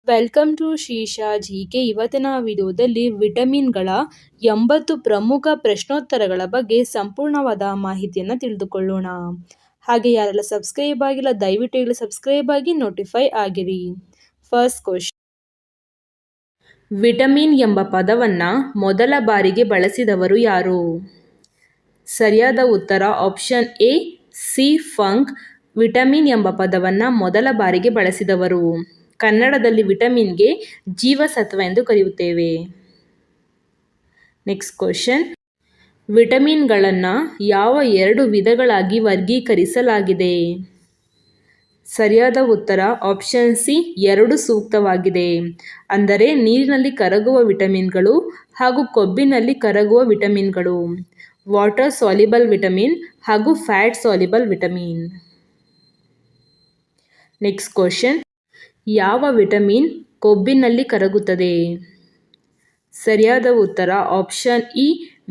Welcome to ಶೀಶಾ GK. ಇವತ್ತಿನ ವಿಡಿಯೋದಲ್ಲಿ ವಿಟಮಿನ್ಗಳ 80 ಪ್ರಮುಖ ಪ್ರಶ್ನೋತ್ತರಗಳ ಬಗ್ಗೆ ಸಂಪೂರ್ಣವಾದ ಮಾಹಿತಿಯನ್ನು ತಿಳಿದುಕೊಳ್ಳೋಣ. ಹಾಗೆ ಯಾರೆಲ್ಲ ಸಬ್ಸ್ಕ್ರೈಬ್ ಆಗಿಲ್ಲ ದಯವಿಟ್ಟು ಇಲ್ಲಿ ಸಬ್ಸ್ಕ್ರೈಬ್ ಆಗಿ ನೋಟಿಫೈ ಆಗಿರಿ. ಫಸ್ಟ್ ಕ್ವಶನ್, ವಿಟಮಿನ್ ಎಂಬ ಪದವನ್ನು ಮೊದಲ ಬಾರಿಗೆ ಬಳಸಿದವರು ಯಾರು? ಸರಿಯಾದ ಉತ್ತರ option A C func. Vitamin ಎಂಬ ಪದವನ್ನು ಮೊದಲ ಬಾರಿಗೆ ಬಳಸಿದವರು. ಕನ್ನಡದಲ್ಲಿ ವಿಟಮಿನ್ಗೆ ಜೀವಸತ್ವ ಎಂದು ಕರೆಯುತ್ತೇವೆ. ನೆಕ್ಸ್ಟ್ ಕ್ವಶನ್, ವಿಟಮಿನ್ಗಳನ್ನು ಯಾವ 2 ವಿಧಗಳಾಗಿ ವರ್ಗೀಕರಿಸಲಾಗಿದೆ? ಸರಿಯಾದ ಉತ್ತರ ಆಪ್ಷನ್ ಸಿ 2 ಸೂಕ್ತವಾಗಿದೆ. ಅಂದರೆ ನೀರಿನಲ್ಲಿ ಕರಗುವ ವಿಟಮಿನ್ಗಳು ಹಾಗೂ ಕೊಬ್ಬಿನಲ್ಲಿ ಕರಗುವ ವಿಟಮಿನ್ಗಳು. ವಾಟರ್ ಸಾಲ್ಯುಬಲ್ ವಿಟಮಿನ್ ಹಾಗೂ fat soluble vitamin. Next question, ಯಾವ ವಿಟಮಿನ್ ಕೊಬ್ಬಿನಲ್ಲಿ ಕರಗುತ್ತದೆ? ಸರಿಯಾದ ಉತ್ತರ ಆಪ್ಷನ್ ಇ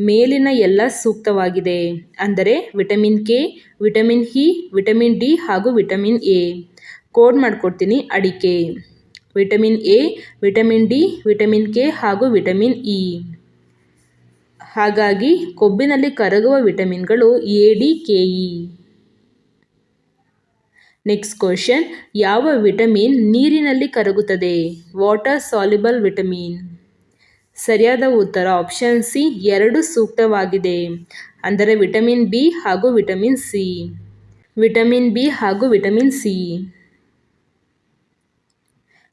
ಮೇಲಿನ ಎಲ್ಲ ಸೂಕ್ತವಾಗಿದೆ. ಅಂದರೆ vitamin K, vitamin E, vitamin D ಹಾಗೂ ವಿಟಮಿನ್ ಎ. ಕೋಡ್ ಮಾಡಿಕೊಡ್ತೀನಿ. ಅಡಿಕೆ, vitamin A, vitamin D, vitamin K ಹಾಗೂ ವಿಟಮಿನ್ ಇ. ಹಾಗಾಗಿ ಕೊಬ್ಬಿನಲ್ಲಿ ಕರಗುವ ವಿಟಮಿನ್ಗಳು A, D, K, E. Next question, ಯಾವ ವಿಟಮಿನ್ ನೀರಿನಲ್ಲಿ ಕರಗುತ್ತದೆ? Water soluble vitamin. ಸರಿಯಾದ ಉತ್ತರ ಆಪ್ಷನ್ ಸಿ 2 ಸೂಕ್ತವಾಗಿದೆ. ಅಂದರೆ ವಿಟಮಿನ್ ಬಿ ಹಾಗೂ ವಿಟಮಿನ್ ಸಿ. ವಿಟಮಿನ್ ಬಿ ಹಾಗೂ ವಿಟಮಿನ್ ಸಿ.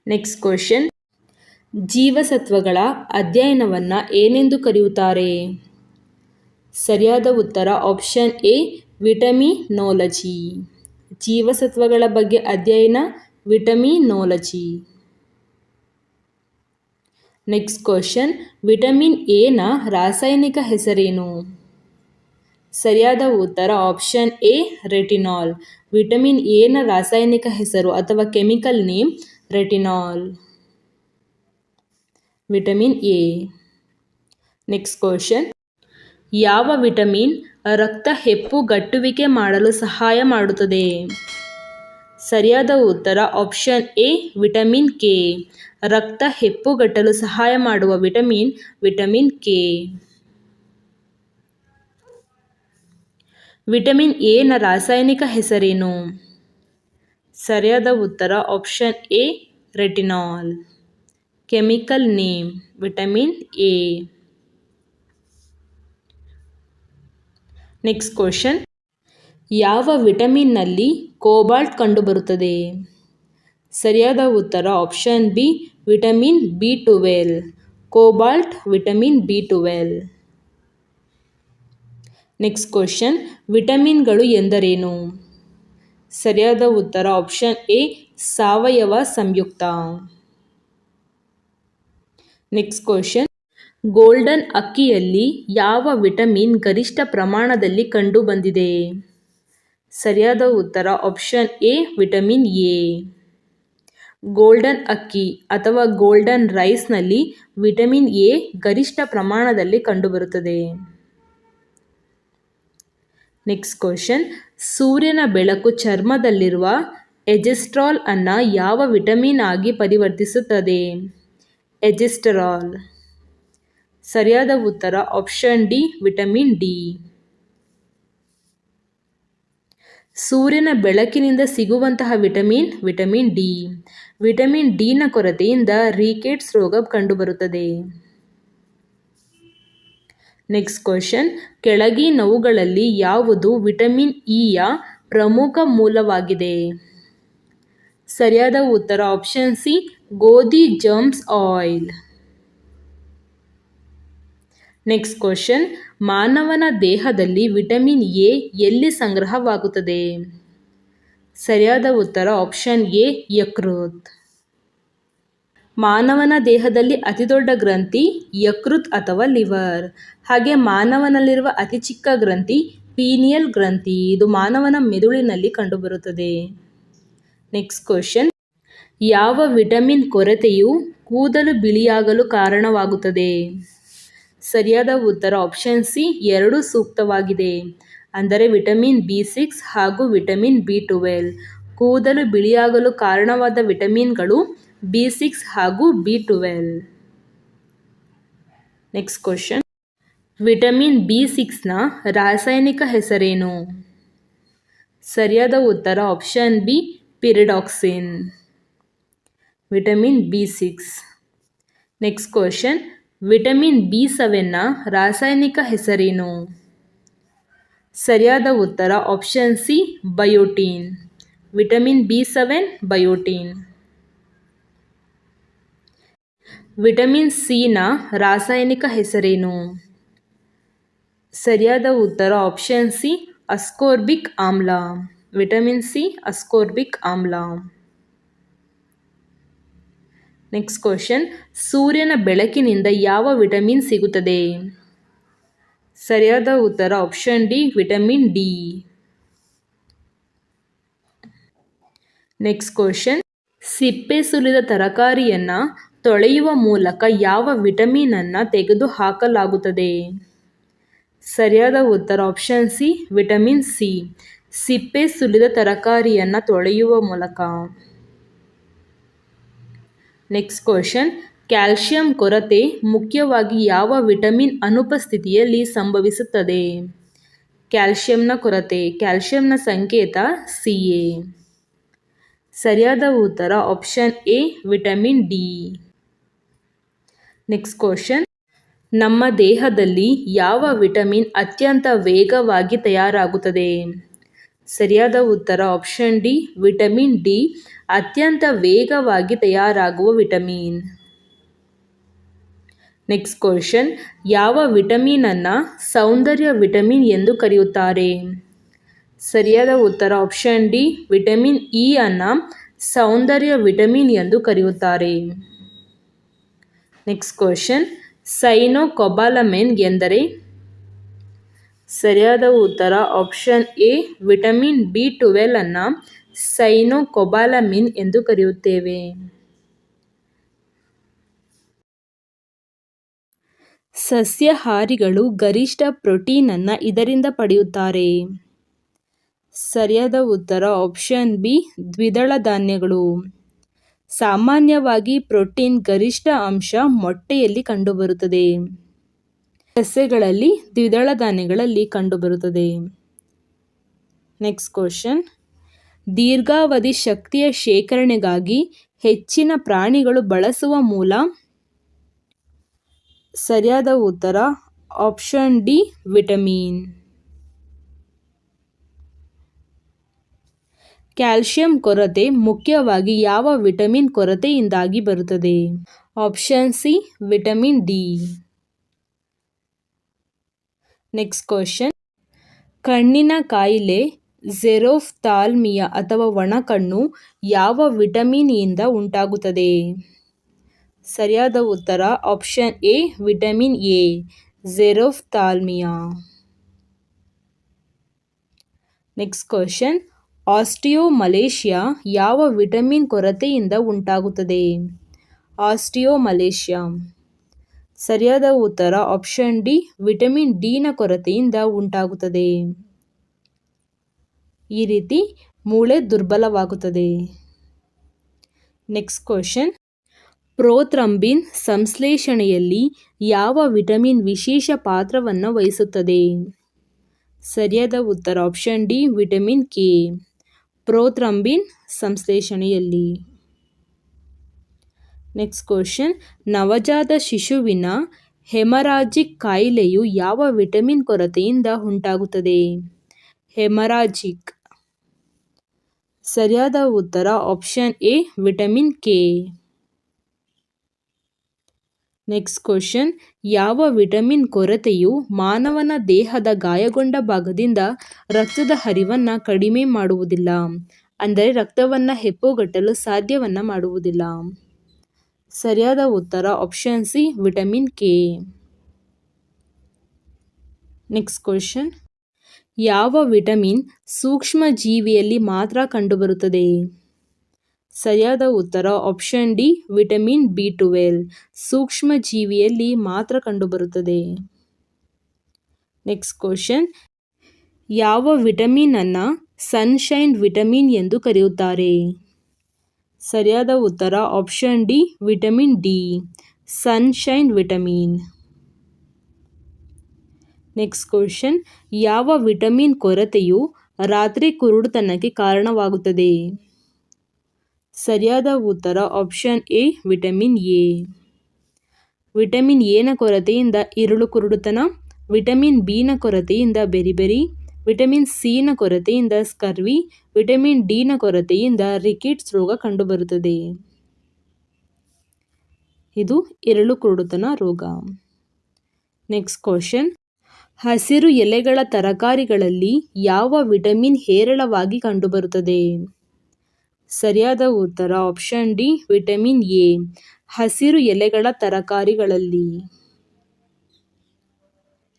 ನೆಕ್ಸ್ಟ್ ಕ್ವಶನ್, ಜೀವಸತ್ವಗಳ ಅಧ್ಯಯನವನ್ನು ಏನೆಂದು ಕರೆಯುತ್ತಾರೆ? ಸರಿಯಾದ ಉತ್ತರ ಆಪ್ಷನ್ ಎ ವಿಟಮಿನೋಲಜಿ. ಜೀವಸತ್ವಗಳ ಬಗ್ಗೆ ಅಧ್ಯಯನ ವಿಟಮಿನೋಲಜಿ. ನೆಕ್ಸ್ಟ್ ಕ್ವಶನ್, ವಿಟಮಿನ್ ಎನ ರಾಸಾಯನಿಕ ಹೆಸರೇನು? ಸರಿಯಾದ ಉತ್ತರ ಆಪ್ಷನ್ ಎ ರೆಟಿನಾಲ್. ವಿಟಮಿನ್ ಎನ ರಾಸಾಯನಿಕ ಹೆಸರು ಅಥವಾ chemical name retinol. Vitamin A. Next question, ಯಾವ ವಿಟಮಿನ್ ರಕ್ತ ಹೆಪ್ಪುಗಟ್ಟುವಿಕೆ ಮಾಡಲು ಸಹಾಯ ಮಾಡುತ್ತದೆ? ಸರಿಯಾದ ಉತ್ತರ ಆಪ್ಷನ್ ಎ ವಿಟಮಿನ್ ಕೆ. ರಕ್ತ ಹೆಪ್ಪುಗಟ್ಟಲು ಸಹಾಯ ಮಾಡುವ ವಿಟಮಿನ್ ವಿಟಮಿನ್ ಕೆ. ವಿಟಮಿನ್ ಎನ ರಾಸಾಯನಿಕ ಹೆಸರೇನು? ಸರಿಯಾದ ಉತ್ತರ option A retinol. Chemical name vitamin A. Next question, ಯಾವ ವಿಟಮಿನ್ನಲ್ಲಿ ಕೋಬಾಲ್ಟ್ ಕಂಡುಬರುತ್ತದೆ? ಸರಿಯಾದ ಉತ್ತರ option B vitamin ಬಿ12. Cobalt vitamin ಬಿ12. Next question, ವಿಟಮಿನ್ಗಳು ಎಂದರೇನು? ಸರಿಯಾದ ಉತ್ತರ ಆಪ್ಷನ್ ಎ ಸಾವಯವ ಸಂಯುಕ್ತ. ನೆಕ್ಸ್ಟ್ ಕ್ವಶನ್, ಗೋಲ್ಡನ್ ಅಕ್ಕಿಯಲ್ಲಿ ಯಾವ ವಿಟಮಿನ್ ಗರಿಷ್ಠ ಪ್ರಮಾಣದಲ್ಲಿ ಕಂಡುಬಂದಿದೆ? ಸರಿಯಾದ ಉತ್ತರ option A vitamin A. Golden ಅಕ್ಕಿ ಅಥವಾ ಗೋಲ್ಡನ್ ರೈಸ್ನಲ್ಲಿ ವಿಟಮಿನ್ ಎ ಗರಿಷ್ಠ ಪ್ರಮಾಣದಲ್ಲಿ ಕಂಡುಬರುತ್ತದೆ. ನೆಕ್ಸ್ಟ್ ಕ್ವಶನ್, ಸೂರ್ಯನ ಬೆಳಕು ಚರ್ಮದಲ್ಲಿರುವ ಎಜೆಸ್ಟ್ರಾಲ್ ಅನ್ನು ಯಾವ ವಿಟಮಿನ್ ಆಗಿ ಪರಿವರ್ತಿಸುತ್ತದೆ? ಎಜೆಸ್ಟರಾಲ್. ಸರಿಯಾದ ಉತ್ತರ ಆಪ್ಷನ್ ಡಿ ವಿಟಮಿನ್ ಡಿ. ಸೂರ್ಯನ ಬೆಳಕಿನಿಂದ ಸಿಗುವಂತಹ ವಿಟಮಿನ್ ವಿಟಮಿನ್ ಡಿ. ವಿಟಮಿನ್ ಡಿನ ಕೊರತೆಯಿಂದ ರಿಕೆಟ್ಸ್ ರೋಗ ಕಂಡುಬರುತ್ತದೆ. ನೆಕ್ಸ್ಟ್ ಕ್ವಶನ್, ಕೆಳಗಿನವುಗಳಲ್ಲಿ ಯಾವುದು ವಿಟಮಿನ್ ಇಯ ಪ್ರಮುಖ ಮೂಲವಾಗಿದೆ? ಸರಿಯಾದ ಉತ್ತರ ಆಪ್ಷನ್ ಸಿ ಗೋಧಿ ಜರ್ಮ್ಸ್ ಆಯಿಲ್. ನೆಕ್ಸ್ಟ್ ಕ್ವಶನ್, ಮಾನವನ ದೇಹದಲ್ಲಿ ವಿಟಮಿನ್ ಎ ಎಲ್ಲಿ ಸಂಗ್ರಹವಾಗುತ್ತದೆ? ಸರಿಯಾದ ಉತ್ತರ ಆಪ್ಷನ್ ಎ ಯಕೃತ್. ಮಾನವನ ದೇಹದಲ್ಲಿ ಅತಿದೊಡ್ಡ ಗ್ರಂಥಿ ಯಕೃತ್ ಅಥವಾ ಲಿವರ್. ಹಾಗೆ ಮಾನವನಲ್ಲಿರುವ ಅತಿ ಚಿಕ್ಕ ಗ್ರಂಥಿ ಪೀನಿಯಲ್ ಗ್ರಂಥಿ. ಇದು ಮಾನವನ ಮೆದುಳಿನಲ್ಲಿ ಕಂಡುಬರುತ್ತದೆ. ನೆಕ್ಸ್ಟ್ ಕ್ವಶನ್, ಯಾವ ವಿಟಮಿನ್ ಕೊರತೆಯು ಕೂದಲು ಬಿಳಿಯಾಗಲು ಕಾರಣವಾಗುತ್ತದೆ? ಸರಿಯಾದ ಉತ್ತರ ಆಪ್ಷನ್ ಸಿ 2 ಸೂಕ್ತವಾಗಿದೆ. ಅಂದರೆ ವಿಟಮಿನ್ ಬಿ6 ಹಾಗೂ ವಿಟಮಿನ್ ಬಿ12. ಕೂದಲು ಬಿಳಿಯಾಗಲು ಕಾರಣವಾದ ವಿಟಮಿನ್ಗಳು B6 ಹಾಗೂ B12. ನೆಕ್ಸ್ಟ್ ಕ್ವಶನ್, ವಿಟಮಿನ್ B6ನ ರಾಸಾಯನಿಕ ಹೆಸರೇನು? ಸರಿಯಾದ ಉತ್ತರ option B pyridoxine. Vitamin B6. Next question, vitamin B7ನ ರಾಸಾಯನಿಕ ಹೆಸರೇನು? ಸರಿಯಾದ ಉತ್ತರ option C biotin. Vitamin B7 biotin. Vitamin ಸಿನ ರಾಸಾಯನಿಕ ಹೆಸರೇನು? ಸರಿಯಾದ ಉತ್ತರ ಆಪ್ಷನ್ ಸಿ ಅಸ್ಕೋರ್ಬಿಕ್ ಆಮ್ಲ. ವಿಟಮಿನ್ ಸಿ ಅಸ್ಕೋರ್ಬಿಕ್ ಆಮ್ಲ. ನೆಕ್ಸ್ಟ್ ಕ್ವಶನ್, ಸೂರ್ಯನ ಬೆಳಕಿನಿಂದ ಯಾವ ವಿಟಮಿನ್ ಸಿಗುತ್ತದೆ? ಸರಿಯಾದ ಉತ್ತರ option D vitamin D. Next question, ಸಿಪ್ಪೆ ಸುಲಿದ ತರಕಾರಿಯನ್ನು ತೊಳೆಯುವ ಮೂಲಕ ಯಾವ ವಿಟಮಿನ್ ಅನ್ನು ತೆಗೆದುಹಾಕಲಾಗುತ್ತದೆ? ಸರಿಯಾದ ಉತ್ತರ ಆಪ್ಷನ್ ಸಿ ವಿಟಮಿನ್ ಸಿ. ಸಿಪ್ಪೆ ಸುಲಿದ ತರಕಾರಿಯನ್ನು ತೊಳೆಯುವ ಮೂಲಕ. ನೆಕ್ಸ್ಟ್ ಕ್ವಶನ್, ಕ್ಯಾಲ್ಸಿಯಂ ಕೊರತೆ ಮುಖ್ಯವಾಗಿ ಯಾವ ವಿಟಮಿನ್ ಅನುಪಸ್ಥಿತಿಯಲ್ಲಿ ಸಂಭವಿಸುತ್ತದೆ? ಕ್ಯಾಲ್ಸಿಯಂನ ಕೊರತೆ. ಕ್ಯಾಲ್ಸಿಯಂನ ಸಂಕೇತ Ca. ಸರಿಯಾದ ಉತ್ತರ option A vitamin D. Next question, ನಮ್ಮ ದೇಹದಲ್ಲಿ ಯಾವ ವಿಟಮಿನ್ ಅತ್ಯಂತ ವೇಗವಾಗಿ ತಯಾರಾಗುತ್ತದೆ? ಸರಿಯಾದ ಉತ್ತರ ಆಪ್ಷನ್ ಡಿ ವಿಟಮಿನ್ ಡಿ ಅತ್ಯಂತ ವೇಗವಾಗಿ ತಯಾರಾಗುವ ವಿಟಮಿನ್. ನೆಕ್ಸ್ಟ್ ಕ್ವಶನ್, ಯಾವ ವಿಟಮಿನ್ ಅನ್ನು ಸೌಂದರ್ಯ ವಿಟಮಿನ್ ಎಂದು ಕರೆಯುತ್ತಾರೆ? ಸರಿಯಾದ ಉತ್ತರ ಆಪ್ಷನ್ ಡಿ ವಿಟಮಿನ್ ಇ ಅನ್ನು ಸೌಂದರ್ಯ ವಿಟಮಿನ್ ಎಂದು ಕರೆಯುತ್ತಾರೆ. ನೆಕ್ಸ್ಟ್ ಕ್ವಶನ್, ಸೈನೋಕೊಬಾಲಮಿನ್ ಎಂದರೆ? ಸರಿಯಾದ ಉತ್ತರ ಆಪ್ಷನ್ ಎ ವಿಟಮಿನ್ B12 ಅನ್ನು ಸೈನೋಕೊಬಾಲಮಿನ್ ಎಂದು ಕರೆಯುತ್ತೇವೆ. ಸಸ್ಯಾಹಾರಿಗಳು ಗರಿಷ್ಠ ಪ್ರೋಟೀನ್ ಅನ್ನು ಇದರಿಂದ ಪಡೆಯುತ್ತಾರೆ. ಸರಿಯಾದ ಉತ್ತರ ಆಪ್ಷನ್ ಬಿ ದ್ವಿದಳ ಧಾನ್ಯಗಳು. ಸಾಮಾನ್ಯವಾಗಿ ಪ್ರೋಟೀನ್ ಗರಿಷ್ಠ ಅಂಶ ಮೊಟ್ಟೆಯಲ್ಲಿ ಕಂಡುಬರುತ್ತದೆ. ಸಸ್ಯಗಳಲ್ಲಿ ದ್ವಿದಳ ಧಾನ್ಯಗಳಲ್ಲಿ ಕಂಡುಬರುತ್ತದೆ. ನೆಕ್ಸ್ಟ್ ಕ್ವಶನ್, ದೀರ್ಘಾವಧಿ ಶಕ್ತಿಯ ಶೇಖರಣೆಗಾಗಿ ಹೆಚ್ಚಿನ ಪ್ರಾಣಿಗಳು ಬಳಸುವ ಮೂಲ? ಸರಿಯಾದ ಉತ್ತರ ಆಪ್ಷನ್ ಡಿ ವಿಟಮಿನ್. ಕ್ಯಾಲ್ಸಿಯಂ ಕೊರತೆ ಮುಖ್ಯವಾಗಿ ಯಾವ ವಿಟಮಿನ್ ಕೊರತೆಯಿಂದಾಗಿ ಬರುತ್ತದೆ? Option C vitamin D. Next question, ಕಣ್ಣಿನ ಕಾಯಿಲೆ ಜೆರೋಫ್ಥಾಲ್ಮಿಯಾ ಅಥವಾ ಒಣಕಣ್ಣು ಯಾವ ವಿಟಮಿನ್ ಇಂದ ಉಂಟಾಗುತ್ತದೆ? ಸರಿಯಾದ ಉತ್ತರ option A vitamin A xerophthalmia. Next question, osteomalacia ಯಾವ ವಿಟಮಿನ್ ಕೊರತೆಯಿಂದ ಉಂಟಾಗುತ್ತದೆ? ಆಸ್ಟಿಯೋಮಲೇಷಿಯಾ. ಸರಿಯಾದ ಉತ್ತರ ಆಪ್ಷನ್ ಡಿ ವಿಟಮಿನ್ ಡಿನ ಕೊರತೆಯಿಂದ ಉಂಟಾಗುತ್ತದೆ. ಈ ರೀತಿ ಮೂಳೆ ದುರ್ಬಲವಾಗುತ್ತದೆ. ನೆಕ್ಸ್ಟ್ ಕ್ವಶನ್, ಪ್ರೋಥ್ರಂಬಿನ್ ಸಂಶ್ಲೇಷಣೆಯಲ್ಲಿ ಯಾವ ವಿಟಮಿನ್ ವಿಶೇಷ ಪಾತ್ರವನ್ನು ವಹಿಸುತ್ತದೆ? ಸರಿಯಾದ ಉತ್ತರ option D vitamin K. Prothrombin ಸಂಶ್ಲೇಷಣೆಯಲ್ಲಿ. ನೆಕ್ಸ್ಟ್ ಕ್ವಶನ್, ನವಜಾತ ಶಿಶುವಿನ ಹೆಮರಾಜಿಕ್ ಕಾಯಿಲೆಯು ಯಾವ ವಿಟಮಿನ್ ಕೊರತೆಯಿಂದ ಉಂಟಾಗುತ್ತದೆ? ಹೆಮರಾಜಿಕ್. ಸರಿಯಾದ ಉತ್ತರ option A vitamin K. Next question, ಯಾವ ವಿಟಮಿನ್ ಕೊರತೆಯು ಮಾನವನ ದೇಹದ ಗಾಯಗೊಂಡ ಭಾಗದಿಂದ ರಕ್ತದ ಹರಿವನ್ನು ಕಡಿಮೆ ಮಾಡುವುದಿಲ್ಲ, ಅಂದರೆ ರಕ್ತವನ್ನು ಹೆಪ್ಪುಗಟ್ಟಲು ಸಾಧ್ಯವನ್ನ ಮಾಡುವುದಿಲ್ಲ? ಸರಿಯಾದ ಉತ್ತರ option C vitamin K. Next question, ಯಾವ ವಿಟಮಿನ್ ಸೂಕ್ಷ್ಮ ಜೀವಿಯಲ್ಲಿ ಮಾತ್ರ ಕಂಡುಬರುತ್ತದೆ? ಸರಿಯಾದ ಉತ್ತರ ಆಪ್ಷನ್ ಡಿ ವಿಟಮಿನ್ B12 ಸೂಕ್ಷ್ಮ ಜೀವಿಯಲ್ಲಿ ಮಾತ್ರ ಕಂಡುಬರುತ್ತದೆ. ನೆಕ್ಸ್ಟ್ ಕ್ವಶನ್, ಯಾವ ವಿಟಮಿನ್ ಅನ್ನು ಸನ್ಶೈನ್ ವಿಟಮಿನ್ ಎಂದು ಕರೆಯುತ್ತಾರೆ? ಸರಿಯಾದ ಉತ್ತರ option D vitamin D, sunshine vitamin. Next question, ಯಾವ ವಿಟಮಿನ್ ಕೊರತೆಯು ರಾತ್ರಿ ಕುರುಡುತನಕ್ಕೆ ಕಾರಣವಾಗುತ್ತದೆ? ಸರಿಯಾದ ಉತ್ತರ option A vitamin A. Vitamin ಎನ ಕೊರತೆಯಿಂದ ಇರುಳು ಕುರುಡುತನ, ವಿಟಮಿನ್ ಬಿನ ಕೊರತೆಯಿಂದ ಬೆರಿಬೆರಿ, ವಿಟಮಿನ್ ಸಿನ ಕೊರತೆಯಿಂದ ಸ್ಕರ್ವಿ, ವಿಟಮಿನ್ ಡಿನ ಕೊರತೆಯಿಂದ ರಿಕೆಟ್ಸ್ ರೋಗ ಕಂಡುಬರುತ್ತದೆ. ಇದು ಇರುಳು ಕುರುಡುತನ ರೋಗ. ನೆಕ್ಸ್ಟ್ ಕ್ವಶನ್, ಹಸಿರು ಎಲೆಗಳ ತರಕಾರಿಗಳಲ್ಲಿ ಯಾವ ವಿಟಮಿನ್ ಹೇರಳವಾಗಿ ಕಂಡುಬರುತ್ತದೆ? ಸರಿಯಾದ ಉತ್ತರ ಆಪ್ಷನ್ ಡಿ ವಿಟಮಿನ್ ಎ, ಹಸಿರು ಎಲೆಗಳ ತರಕಾರಿಗಳಲ್ಲಿ.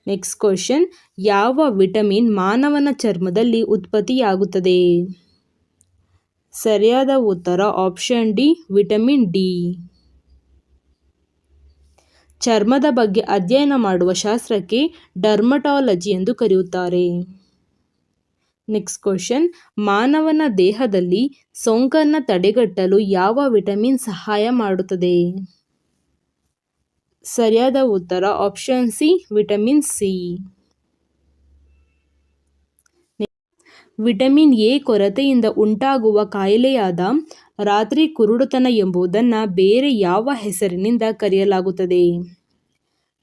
ನೆಕ್ಸ್ಟ್ ಕ್ವಶನ್, ಯಾವ ವಿಟಮಿನ್ ಮಾನವನ ಚರ್ಮದಲ್ಲಿ ಉತ್ಪತ್ತಿಯಾಗುತ್ತದೆ? ಸರಿಯಾದ ಉತ್ತರ ಆಪ್ಷನ್ ಡಿ ವಿಟಮಿನ್ ಡಿ. ಚರ್ಮದ ಬಗ್ಗೆ ಅಧ್ಯಯನ ಮಾಡುವ ಶಾಸ್ತ್ರಕ್ಕೆ ಡರ್ಮಟಾಲಜಿ ಎಂದು ಕರೆಯುತ್ತಾರೆ. ನೆಕ್ಸ್ಟ್ ಕ್ವಶನ್, ಮಾನವನ ದೇಹದಲ್ಲಿ ಸೋಂಕನ್ನು ತಡೆಗಟ್ಟಲು ಯಾವ ವಿಟಮಿನ್ ಸಹಾಯ ಮಾಡುತ್ತದೆ? ಸರಿಯಾದ ಉತ್ತರ option C vitamin C. Vitamin A ಕೊರತೆಯಿಂದ ಉಂಟಾಗುವ ಕಾಯಿಲೆಯಾದ ರಾತ್ರಿ ಕುರುಡುತನ ಎಂಬುದನ್ನು ಬೇರೆ ಯಾವ ಹೆಸರಿನಿಂದ ಕರೆಯಲಾಗುತ್ತದೆ?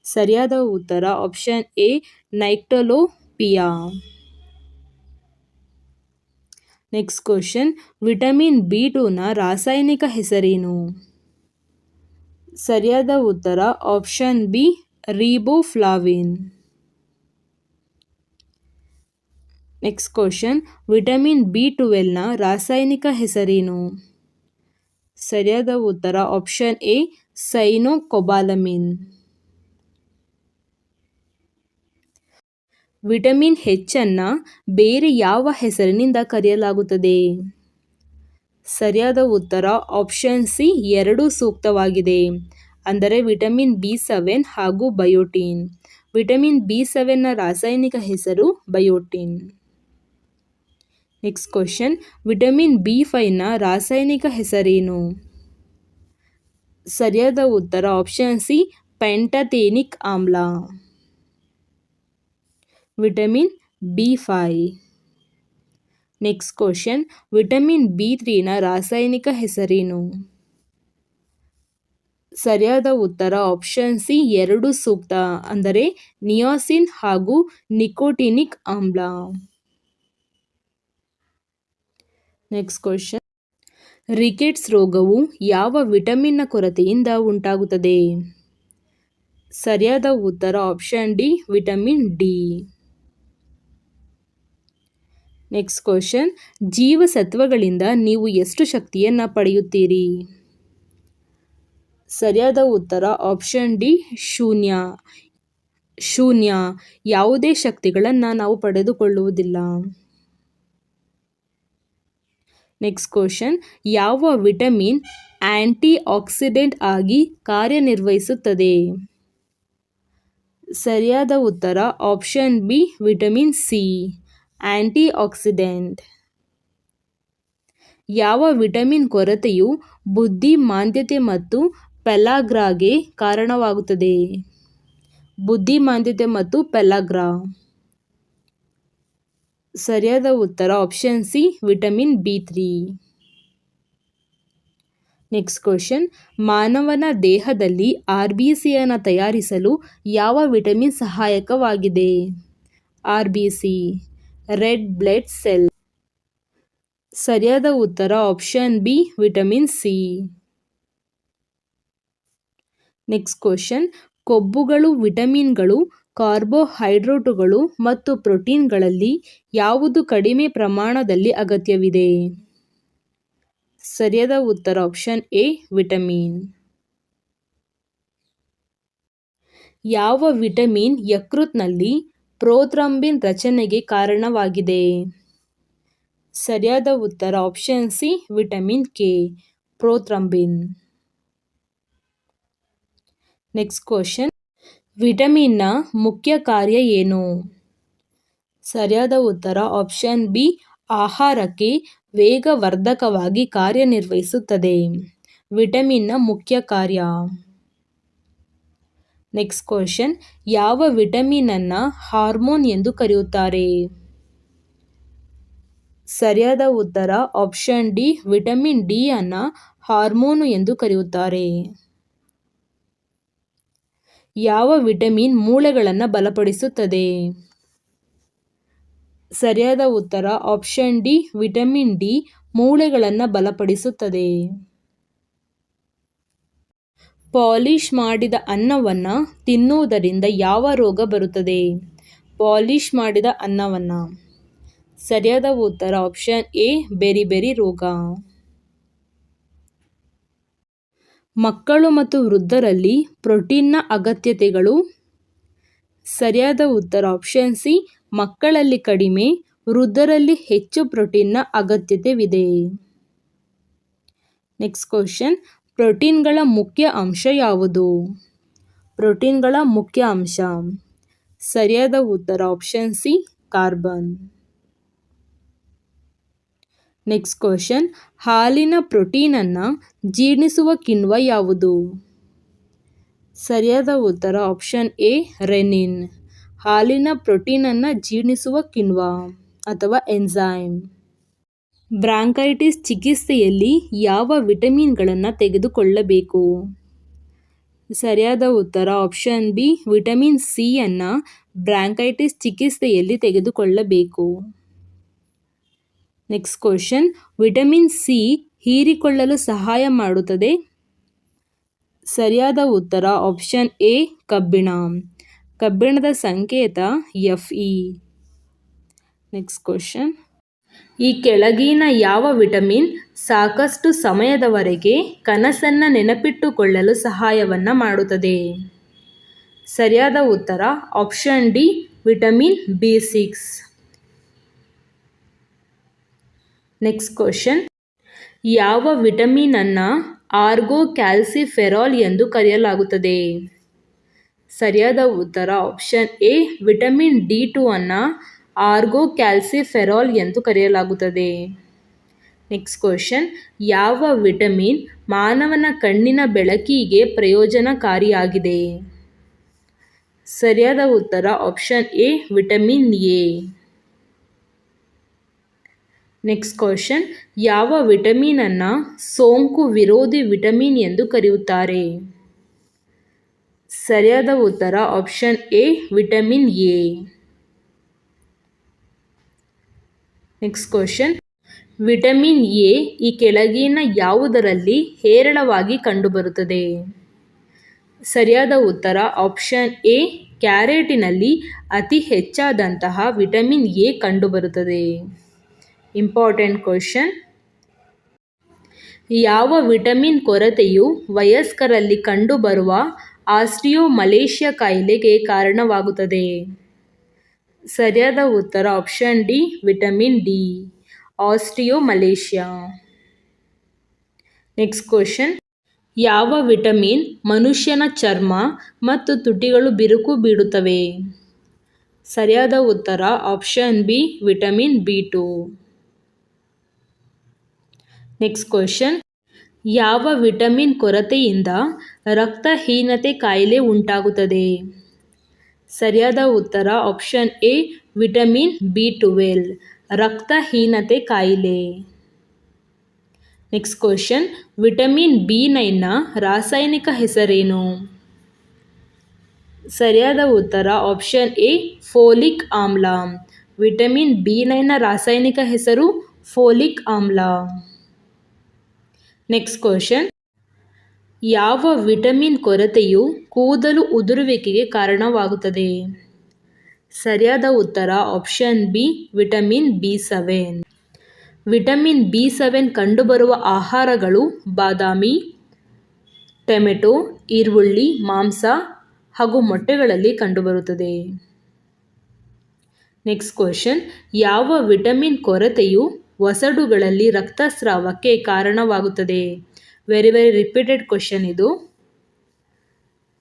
ಸರಿಯಾದ ಉತ್ತರ option A nyctalopia. Next question, vitamin ಬಿ2ನ ರಾಸಾಯನಿಕ ಹೆಸರೇನು? ಸರಿಯಾದ ಉತ್ತರ option B riboflavin. Next question, vitamin ಬಿ12ನ ರಾಸಾಯನಿಕ ಹೆಸರೇನು? ಸರಿಯಾದ ಉತ್ತರ option A cyanocobalamin. Vitamin H ಅನ್ನು ಬೇರೆ ಯಾವ ಹೆಸರಿನಿಂದ ಕರೆಯಲಾಗುತ್ತದೆ? ಸರಿಯಾದ ಉತ್ತರ ಆಪ್ಷನ್ ಸಿ ಎರಡೂ ಸೂಕ್ತವಾಗಿದೆ. ಅಂದರೆ ವಿಟಮಿನ್ ಬಿ7 ಹಾಗೂ ಬಯೋಟಿನ್. ವಿಟಮಿನ್ ಬಿ7ನ ರಾಸಾಯನಿಕ ಹೆಸರು ಬಯೋಟಿನ್. ನೆಕ್ಸ್ಟ್ ಕ್ವಶನ್, ವಿಟಮಿನ್ ಬಿ5ನ ರಾಸಾಯನಿಕ ಹೆಸರೇನು? ಸರಿಯಾದ ಉತ್ತರ ಆಪ್ಷನ್ ಸಿ ಪೆಂಟಥೇನಿಕ್ ಆಮ್ಲ. ವಿಟಮಿನ್ ಬಿ5. ನೆಕ್ಸ್ಟ್ ಕ್ವಶನ್, ವಿಟಮಿನ್ ಬಿ3ನ ರಾಸಾಯನಿಕ ಹೆಸರೇನು? ಸರಿಯಾದ ಉತ್ತರ ಆಪ್ಷನ್ ಸಿ ಎರಡು ಸೂಕ್ತ. ಅಂದರೆ ನಿಯಾಸಿನ್ ಹಾಗೂ ನಿಕೋಟಿನಿಕ್ ಆಮ್ಲ. ನೆಕ್ಸ್ಟ್ ಕ್ವಶನ್, ರಿಕೆಟ್ಸ್ ರೋಗವು ಯಾವ ವಿಟಮಿನ್ನ ಕೊರತೆಯಿಂದ ಉಂಟಾಗುತ್ತದೆ? ಸರಿಯಾದ ಉತ್ತರ option D vitamin D. Next question, ಜೀವಸತ್ವಗಳಿಂದ ನೀವು ಎಷ್ಟು ಶಕ್ತಿಯನ್ನು ಪಡೆಯುತ್ತೀರಿ? ಸರಿಯಾದ ಉತ್ತರ ಆಪ್ಷನ್ ಡಿ ಶೂನ್ಯ. ಯಾವುದೇ ಶಕ್ತಿಗಳನ್ನು ನಾವು ಪಡೆದುಕೊಳ್ಳುವುದಿಲ್ಲ. ನೆಕ್ಸ್ಟ್ ಕ್ವಶನ್, ಯಾವ ವಿಟಮಿನ್ ಆಂಟಿ ಆಕ್ಸಿಡೆಂಟ್ ಆಗಿ ಕಾರ್ಯನಿರ್ವಹಿಸುತ್ತದೆ? ಸರಿಯಾದ ಉತ್ತರ option B vitamin C, antioxidant. ಯಾವ ವಿಟಮಿನ್ ಕೊರತೆಯು ಬುದ್ಧಿಮಾಂದ್ಯತೆ ಮತ್ತು ಪೆಲಾಗ್ರಾಗೆ ಕಾರಣವಾಗುತ್ತದೆ? ಬುದ್ಧಿಮಾಂದ್ಯತೆ ಮತ್ತು ಪೆಲಾಗ್ರಾ. ಸರಿಯಾದ ಉತ್ತರ ಆಪ್ಷನ್ ಸಿ ವಿಟಮಿನ್ ಬಿ3. ನೆಕ್ಸ್ಟ್ ಕ್ವಶನ್, ಮಾನವನ ದೇಹದಲ್ಲಿ ಆರ್ಬಿಸಿಯನ್ನು ತಯಾರಿಸಲು ಯಾವ ವಿಟಮಿನ್ ಸಹಾಯಕವಾಗಿದೆ? RBC, red blood cell. ಸರಿಯಾದ ಉತ್ತರ option B vitamin C. Next question, ಕೊಬ್ಬುಗಳು, ವಿಟಮಿನ್ಗಳು, ಕಾರ್ಬೋಹೈಡ್ರೇಟುಗಳು ಮತ್ತು ಪ್ರೋಟೀನ್ಗಳಲ್ಲಿ ಯಾವುದು ಕಡಿಮೆ ಪ್ರಮಾಣದಲ್ಲಿ ಅಗತ್ಯವಿದೆ? ಸರಿಯಾದ ಉತ್ತರ ಆಪ್ಷನ್ ಎ ವಿಟಮಿನ್. ಯಾವ ವಿಟಮಿನ್ ಯಕೃತ್ನಲ್ಲಿ ಪ್ರೋಥ್ರಂಬಿನ್ ರಚನೆಗೆ ಕಾರಣವಾಗಿದೆ? ಸರಿಯಾದ ಉತ್ತರ option C vitamin K, prothrombin. Next question, ವಿಟಮಿನ್ನ ಮುಖ್ಯ ಕಾರ್ಯ ಏನು? ಸರಿಯಾದ ಉತ್ತರ ಆಪ್ಷನ್ ಬಿ ಆಹಾರಕ್ಕೆ ವೇಗವರ್ಧಕವಾಗಿ ಕಾರ್ಯನಿರ್ವಹಿಸುತ್ತದೆ. ವಿಟಮಿನ್ನ ಮುಖ್ಯ ಕಾರ್ಯ. ನೆಕ್ಸ್ಟ್ ಕ್ವಶನ್, ಯಾವ ವಿಟಮಿನ್ ಅನ್ನ ಹಾರ್ಮೋನ್ ಎಂದು ಕರೆಯುತ್ತಾರೆ? ಸರಿಯಾದ ಉತ್ತರ ಆಪ್ಷನ್ ಡಿ, ವಿಟಮಿನ್ ಡಿ ಅನ್ನ ಹಾರ್ಮೋನು ಎಂದು ಕರೆಯುತ್ತಾರೆ. ಯಾವ ವಿಟಮಿನ್ ಮೂಳೆಗಳನ್ನು ಬಲಪಡಿಸುತ್ತದೆ? ಸರಿಯಾದ ಉತ್ತರ ಆಪ್ಷನ್ ಡಿ, ವಿಟಮಿನ್ ಡಿ ಮೂಳೆಗಳನ್ನು ಬಲಪಡಿಸುತ್ತದೆ. ಪಾಲಿಶ್ ಮಾಡಿದ ಅನ್ನವನ್ನು ತಿನ್ನುವುದರಿಂದ ಯಾವ ರೋಗ ಬರುತ್ತದೆ? ಪಾಲಿಶ್ ಮಾಡಿದ ಅನ್ನವನ್ನು. ಸರಿಯಾದ ಉತ್ತರ ಆಪ್ಷನ್ ಎ, ಬೆರಿ ರೋಗ. ಮಕ್ಕಳು ಮತ್ತು ವೃದ್ಧರಲ್ಲಿ ಪ್ರೋಟೀನ್ನ ಅಗತ್ಯತೆಗಳು. ಸರಿಯಾದ ಉತ್ತರ ಆಪ್ಷನ್ ಸಿ, ಮಕ್ಕಳಲ್ಲಿ ಕಡಿಮೆ, ವೃದ್ಧರಲ್ಲಿ ಹೆಚ್ಚು ಪ್ರೋಟೀನ್ನ ಅಗತ್ಯತೆವಿದೆ. ನೆಕ್ಸ್ಟ್ ಕ್ವಶನ್, ಪ್ರೋಟೀನ್ಗಳ ಮುಖ್ಯ ಅಂಶ ಯಾವುದು? ಪ್ರೋಟೀನ್ಗಳ ಮುಖ್ಯ ಅಂಶ. ಸರಿಯಾದ ಉತ್ತರ option C, carbon. Next question, ಹಾಲಿನ ಪ್ರೋಟೀನನ್ನು ಜೀರ್ಣಿಸುವ ಕಿಣ್ವ ಯಾವುದು? ಸರಿಯಾದ ಉತ್ತರ ಆಪ್ಷನ್ ಎ, ರೆನಿನ್. ಹಾಲಿನ ಪ್ರೋಟೀನನ್ನು ಜೀರ್ಣಿಸುವ ಕಿಣ್ವ ಅಥವಾ ಎನ್ಸೈಮ್. ಬ್ರಾಂಕೈಟಿಸ್ ಚಿಕಿತ್ಸೆಯಲ್ಲಿ ಯಾವ ವಿಟಮಿನ್ಗಳನ್ನು ತೆಗೆದುಕೊಳ್ಳಬೇಕು? ಸರಿಯಾದ ಉತ್ತರ ಆಪ್ಷನ್ ಬಿ, ವಿಟಮಿನ್ ಸಿ ಅನ್ನು ಬ್ರಾಂಕೈಟಿಸ್ ಚಿಕಿತ್ಸೆಯಲ್ಲಿ ತೆಗೆದುಕೊಳ್ಳಬೇಕು. ನೆಕ್ಸ್ಟ್ ಕ್ವಶನ್, ವಿಟಮಿನ್ ಸಿ ಹೀರಿಕೊಳ್ಳಲು ಸಹಾಯ ಮಾಡುತ್ತದೆ. ಸರಿಯಾದ ಉತ್ತರ ಆಪ್ಷನ್ ಎ, ಕಬ್ಬಿಣ. ಕಬ್ಬಿಣದ ಸಂಕೇತ Fe. ನೆಕ್ಸ್ಟ್ ಕ್ವಶನ್, ಈ ಕೆಳಗಿನ ಯಾವ ವಿಟಮಿನ್ ಸಾಕಷ್ಟು ಸಮಯದವರೆಗೆ ಕನಸನ್ನು ನೆನಪಿಟ್ಟುಕೊಳ್ಳಲು ಸಹಾಯವನ್ನು ಮಾಡುತ್ತದೆ? ಸರಿಯಾದ ಉತ್ತರ option D, vitamin B6. Next question, ಯಾವ ವಿಟಮಿನ್ ಅನ್ನು ಆರ್ಗೋಕ್ಯಾಲ್ಸಿಫೆರಾಲ್ ಎಂದು ಕರೆಯಲಾಗುತ್ತದೆ? ಸರಿಯಾದ ಉತ್ತರ ಆಪ್ಷನ್ ಎ, ವಿಟಮಿನ್ D2 ಅನ್ನು ಆರ್ಗೋಕ್ಯಾಲ್ಸಿಫೆರಾಲ್ ಎಂದು ಕರೆಯಲಾಗುತ್ತದೆ. ನೆಕ್ಸ್ಟ್ ಕ್ವಶನ್, ಯಾವ ವಿಟಮಿನ್ ಮಾನವನ ಕಣ್ಣಿನ ಬೆಳಕಿಗೆ ಪ್ರಯೋಜನಕಾರಿಯಾಗಿದೆ? ಸರಿಯಾದ ಉತ್ತರ option A, vitamin A. Next question, ಯಾವ ವಿಟಮಿನ್ ಅನ್ನು ಸೋಂಕು ವಿರೋಧಿ ವಿಟಮಿನ್ ಎಂದು ಕರೆಯುತ್ತಾರೆ? ಸರಿಯಾದ ಉತ್ತರ option A, vitamin A. Next question, vitamin A ಈ ಕೆಳಗಿನ ಯಾವುದರಲ್ಲಿ ಹೇರಳವಾಗಿ ಕಂಡುಬರುತ್ತದೆ? ಸರಿಯಾದ ಉತ್ತರ ಆಪ್ಷನ್ ಎ, ಕ್ಯಾರೆಟಿನಲ್ಲಿ ಅತಿ ಹೆಚ್ಚಾದಂತಹ ವಿಟಮಿನ್ ಎ ಕಂಡುಬರುತ್ತದೆ. ಇಂಪಾರ್ಟೆಂಟ್ ಕ್ವಶನ್, ಯಾವ ವಿಟಮಿನ್ ಕೊರತೆಯು ವಯಸ್ಕರಲ್ಲಿ ಕಂಡುಬರುವ ಆಸ್ಟಿಯೋಮಲೇಷಿಯಾ ಕಾಯಿಲೆಗೆ ಕಾರಣವಾಗುತ್ತದೆ? ಸರಿಯಾದ ಉತ್ತರ option D, vitamin D, osteomalacia. Next question, ಯಾವ ವಿಟಮಿನ್ ಮನುಷ್ಯನ ಚರ್ಮ ಮತ್ತು ತುಟಿಗಳು ಬಿರುಕು ಬಿಡುತ್ತವೆ? ಸರಿಯಾದ ಉತ್ತರ option B, vitamin B2. Next question, ಯಾವ ವಿಟಮಿನ್ ಕೊರತೆಯಿಂದ ರಕ್ತಹೀನತೆ ಕಾಯಿಲೆ ಉಂಟಾಗುತ್ತದೆ? ಸರಿಯಾದ ಉತ್ತರ ಆಪ್ಷನ್ ಎ, ವಿಟಮಿನ್ B12, ರಕ್ತಹೀನತೆ ಕಾಯಿಲೆ. ನೆಕ್ಸ್ಟ್ ಕ್ವಶನ್, ವಿಟಮಿನ್ B9ನ ರಾಸಾಯನಿಕ ಹೆಸರೇನು? ಸರಿಯಾದ ಉತ್ತರ ಆಪ್ಷನ್ ಎ, ಫೋಲಿಕ್ ಆಮ್ಲ. ವಿಟಮಿನ್ B9ನ ರಾಸಾಯನಿಕ ಹೆಸರು ಫೋಲಿಕ್ ಆಮ್ಲ. ನೆಕ್ಸ್ಟ್ ಕ್ವಶನ್, ಯಾವ ವಿಟಮಿನ್ ಕೊರತೆಯು ಕೂದಲು ಉದುರುವಿಕೆಗೆ ಕಾರಣವಾಗುತ್ತದೆ? ಸರಿಯಾದ ಉತ್ತರ option B, vitamin B7. Vitamin B7 ಕಂಡುಬರುವ ಆಹಾರಗಳು ಬಾದಾಮಿ, ಟೊಮೆಟೊ, ಈರುಳ್ಳಿ, ಮಾಂಸ ಹಾಗೂ ಮೊಟ್ಟೆಗಳಲ್ಲಿ ಕಂಡುಬರುತ್ತದೆ. ನೆಕ್ಸ್ಟ್ ಕ್ವಶನ್, ಯಾವ ವಿಟಮಿನ್ ಕೊರತೆಯು ವಸಡುಗಳಲ್ಲಿ ರಕ್ತಸ್ರಾವಕ್ಕೆ ಕಾರಣವಾಗುತ್ತದೆ? ವೆರಿ ರಿಪೀಟೆಡ್ ಕ್ವಶನ್ ಇದು.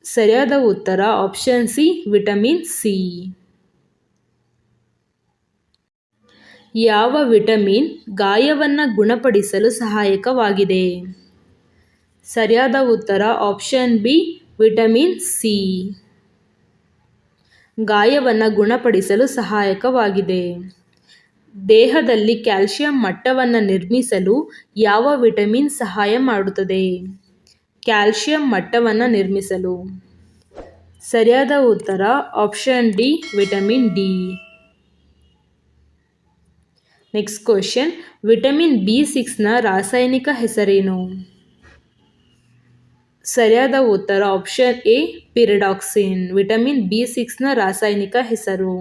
ಸರಿಯಾದ ಉತ್ತರ ಆಪ್ಷನ್ ಸಿ, ವಿಟಮಿನ್ ಸಿ. ಯಾವ ವಿಟಮಿನ್ ಗಾಯವನ್ನು ಗುಣಪಡಿಸಲು ಸಹಾಯಕವಾಗಿದೆ? ಸರಿಯಾದ ಉತ್ತರ ಆಪ್ಷನ್ ಬಿ ವಿಟಮಿನ್ ಸಿ. ಗಾಯವನ್ನು ಗುಣಪಡಿಸಲು ಸಹಾಯಕವಾಗಿದೆ. ದೇಹದಲ್ಲಿ ಕ್ಯಾಲ್ಸಿಯಂ ಮಟ್ಟವನ್ನು ನಿರ್ಮಿಸಲು ಯಾವ ವಿಟಮಿನ್ ಸಹಾಯ ಮಾಡುತ್ತದೆ? ಕ್ಯಾಲ್ಸಿಯಂ ಮಟ್ಟವನ್ನು ನಿರ್ಮಿಸಲು. ಸರಿಯಾದ ಉತ್ತರ option D vitamin D. Next question, vitamin B6ನ ರಾಸಾಯನಿಕ ಹೆಸರೇನು? ಸರಿಯಾದ ಉತ್ತರ ಆಪ್ಷನ್ ಎ ಪಿರಿಡಾಕ್ಸಿನ್. ವಿಟಮಿನ್ B6ನ ರಾಸಾಯನಿಕ ಹೆಸರು.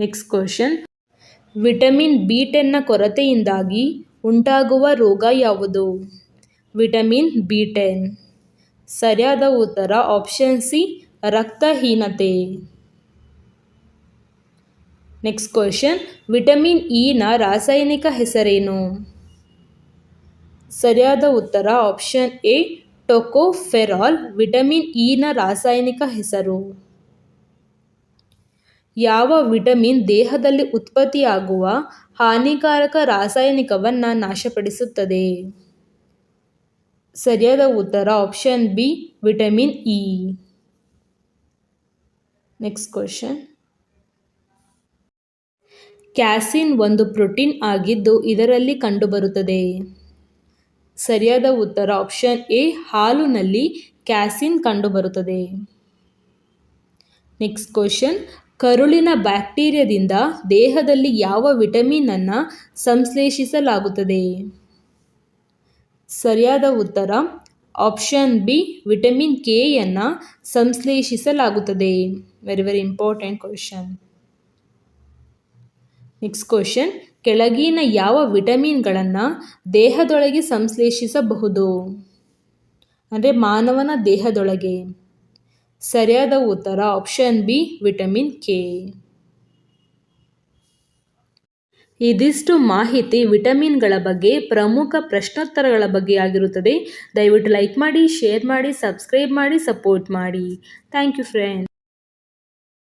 ನೆಕ್ಸ್ಟ್ ಕ್ವಶನ್, ವಿಟಮಿನ್ B10ನ ಕೊರತೆಯಿಂದಾಗಿ ಉಂಟಾಗುವ ರೋಗ ಯಾವುದು? Vitamin B10. ಸರಿಯಾದ ಉತ್ತರ ಆಪ್ಷನ್ ಸಿ ರಕ್ತಹೀನತೆ. ನೆಕ್ಸ್ಟ್ ಕ್ವಶನ್, ವಿಟಮಿನ್ ಇನ ರಾಸಾಯನಿಕ ಹೆಸರೇನು? ಸರಿಯಾದ ಉತ್ತರ ಆಪ್ಷನ್ ಎ ಟೊಕೊಫೆರಾಲ್. ವಿಟಮಿನ್ ಇನ ರಾಸಾಯನಿಕ ಹೆಸರು. ಯಾವ ವಿಟಮಿನ್ ದೇಹದಲ್ಲಿ ಉತ್ಪತ್ತಿಯಾಗುವ ಹಾನಿಕಾರಕ ರಾಸಾಯನಿಕವನ್ನು ನಾಶಪಡಿಸುತ್ತದೆ? ಸರಿಯಾದ ಉತ್ತರ option B vitamin E. Next question, ಕ್ಯಾಸಿನ್ ಒಂದು ಪ್ರೋಟೀನ್ ಆಗಿದ್ದು ಇದರಲ್ಲಿ ಕಂಡುಬರುತ್ತದೆ. ಸರಿಯಾದ ಉತ್ತರ ಆಪ್ಷನ್ ಎ ಹಾಲಿನಲ್ಲಿ ಕ್ಯಾಸಿನ್ ಕಂಡುಬರುತ್ತದೆ. ನೆಕ್ಸ್ಟ್ ಕ್ವಶನ್, ಕರುಳಿನ ಬ್ಯಾಕ್ಟೀರಿಯಾದಿಂದ ದೇಹದಲ್ಲಿ ಯಾವ ವಿಟಮಿನ್ ಅನ್ನು ಸಂಶ್ಲೇಷಿಸಲಾಗುತ್ತದೆ? ಸರಿಯಾದ ಉತ್ತರ ಆಪ್ಷನ್ ಬಿ ವಿಟಮಿನ್ ಕೆ ಯನ್ನು ಸಂಶ್ಲೇಷಿಸಲಾಗುತ್ತದೆ. Very very important question. Next question, ಕೆಳಗಿನ ಯಾವ ವಿಟಮಿನ್ಗಳನ್ನು ದೇಹದೊಳಗೆ ಸಂಶ್ಲೇಷಿಸಬಹುದು? ಅಂದರೆ ಮಾನವನ ದೇಹದೊಳಗೆ. ಸರಿಯಾದ ಉತ್ತರ ಆಪ್ಷನ್ ಬಿ ವಿಟಮಿನ್ ಕೆ. ಇದಿಷ್ಟು ಮಾಹಿತಿ ವಿಟಮಿನ್ಗಳ ಬಗ್ಗೆ, ಪ್ರಮುಖ ಪ್ರಶ್ನೋತ್ತರಗಳ ಬಗ್ಗೆ ಆಗಿರುತ್ತದೆ. ದಯವಿಟ್ಟು ಲೈಕ್ ಮಾಡಿ, ಶೇರ್ ಮಾಡಿ, ಸಬ್ಸ್ಕ್ರೈಬ್ ಮಾಡಿ, ಸಪೋರ್ಟ್ ಮಾಡಿ. Thank you friends.